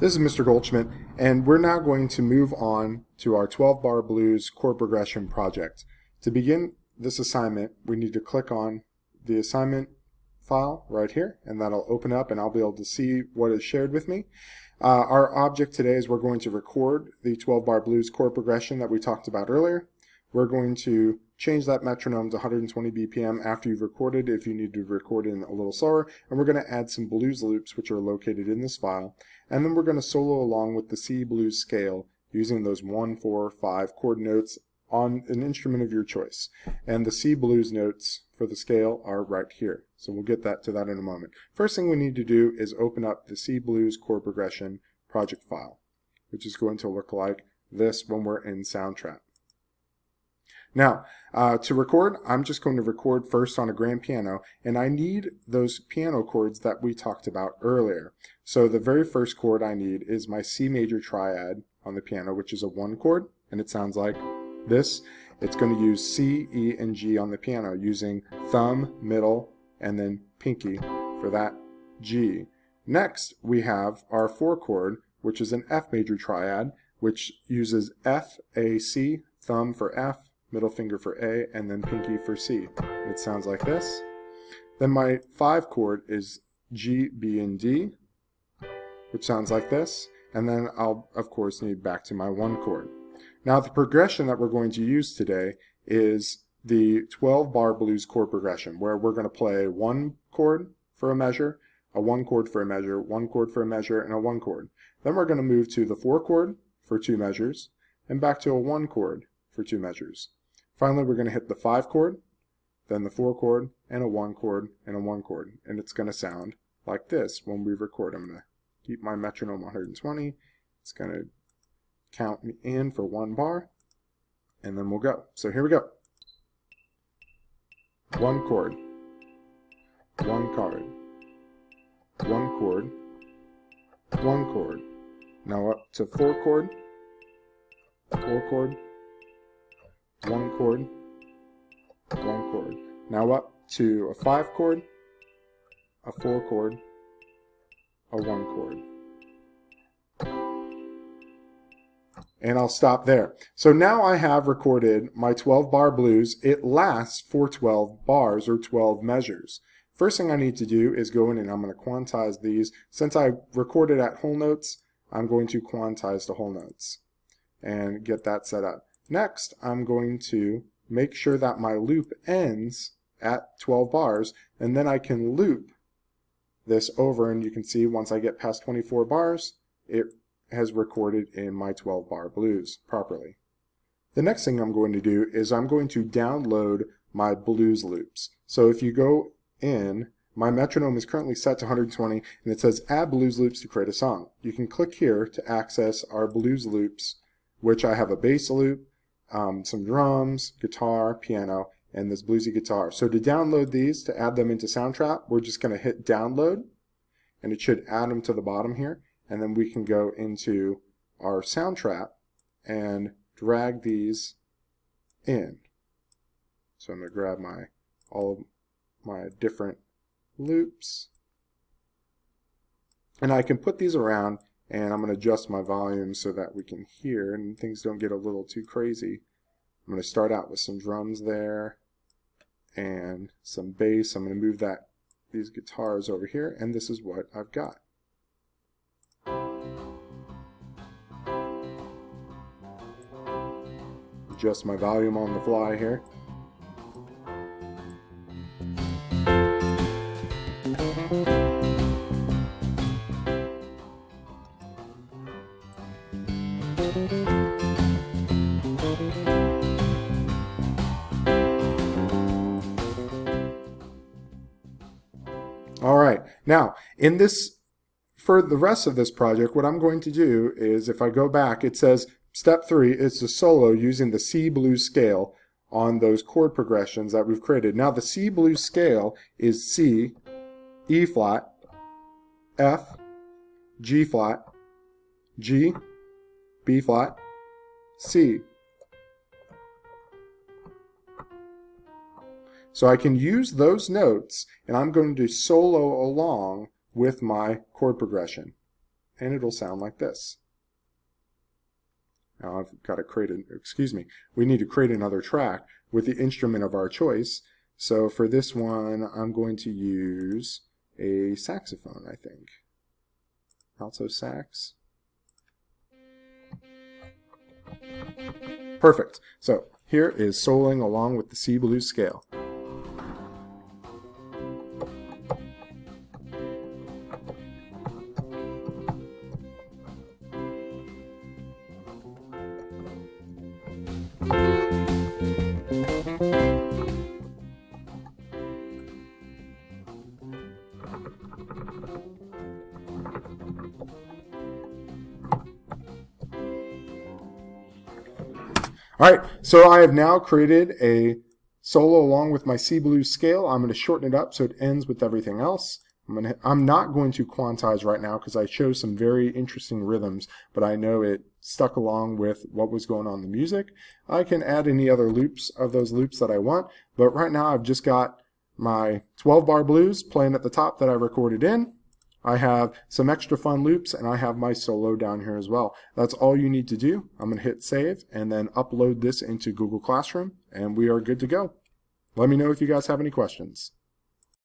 This is Mr. Goldschmidt, and we're now going to move on to our 12-bar blues chord progression project. To begin this assignment, we need to click on the assignment file right here, and that'll open up and I'll be able to see what is shared with me. Our object today is we're going to record the 12-bar blues chord progression that we talked about earlier. We're going to change that metronome to 120 BPM after you've recorded if you need to record in a little slower, and we're going to add some blues loops which are located in this file, and then we're going to solo along with the C blues scale using those 1, 4, 5 chord notes on an instrument of your choice. And the C blues notes for the scale are right here. So we'll get to that in a moment. First thing we need to do is open up the C blues chord progression project file, which is going to look like this when we're in Soundtrap. Now, to record, I'm just going to record first on a grand piano, and I need those piano chords that we talked about earlier. So the very first chord I need is my C major triad on the piano, which is a 1 chord, and it sounds like this. It's going to use C, E, and G on the piano using thumb, middle, and then pinky for that G. Next, we have our 4 chord, which is an F major triad, which uses F, A, C, thumb for F, middle finger for A, and then pinky for C. It sounds like this. Then my 5 chord is G, B, and D, which sounds like this. And then I'll, of course, need back to my 1 chord. Now the progression that we're going to use today is the 12-bar blues chord progression, where we're going to play 1 chord for a measure, a 1 chord for a measure, 1 chord for a measure, and a 1 chord. Then we're going to move to the 4 chord for 2 measures, and back to a 1 chord for 2 measures. Finally, we're going to hit the 5 chord, then the 4 chord, and a 1 chord, and a 1 chord. And it's going to sound like this when we record. I'm going to keep my metronome 120. It's going to count me in for 1 bar, and then we'll go. So here we go. 1 chord, 1 chord, 1 chord, 1 chord. Now up to 4 chord, 4 chord, 1 chord, 1 chord. Now up to a 5 chord, a 4 chord, a 1 chord. And I'll stop there. So now I have recorded my 12-bar blues. It lasts for 12 bars or 12 measures. First thing I need to do is go in and I'm going to quantize these. Since I recorded at whole notes, I'm going to quantize the whole notes and get that set up. Next, I'm going to make sure that my loop ends at 12 bars, and then I can loop this over, and you can see once I get past 24 bars, it has recorded in my 12-bar blues properly. The next thing I'm going to do is I'm going to download my blues loops. So if you go in, my metronome is currently set to 120, and it says add blues loops to create a song. You can click here to access our blues loops, which I have a bass loop, some drums, guitar, piano, and this bluesy guitar. So to download these, to add them into Soundtrap, we're just going to hit download, and it should add them to the bottom here, and then we can go into our Soundtrap and drag these in. So I'm going to grab all of my different loops, and I can put these around, and I'm going to adjust my volume so that we can hear and things don't get a little too crazy. I'm going to start out with some drums there and some bass. I'm going to move these guitars over here, and this is what I've got. Adjust my volume on the fly here. All right, now for the rest of this project, what I'm going to do is, if I go back, it says step 3 is to solo using the C blues scale on those chord progressions that we've created. Now the C blues scale is C, E flat, F, G flat, G, B flat, C. So I can use those notes, and I'm going to solo along with my chord progression. and it'll sound like this. Now I've got to create we need to create another track with the instrument of our choice. So for this one, I'm going to use a saxophone, I think. Alto sax. Perfect. So here is soloing along with the C blues scale. All right, so I have now created a solo along with my C blues scale. I'm going to shorten it up so it ends with everything else. I'm not going to quantize right now because I chose some very interesting rhythms, but I know it stuck along with what was going on in the music. I can add any other loops of those loops that I want, but right now I've just got my 12-bar blues playing at the top that I recorded in. I have some extra fun loops, and I have my solo down here as well. That's all you need to do. I'm going to hit save and then upload this into Google Classroom, and we are good to go. Let me know if you guys have any questions.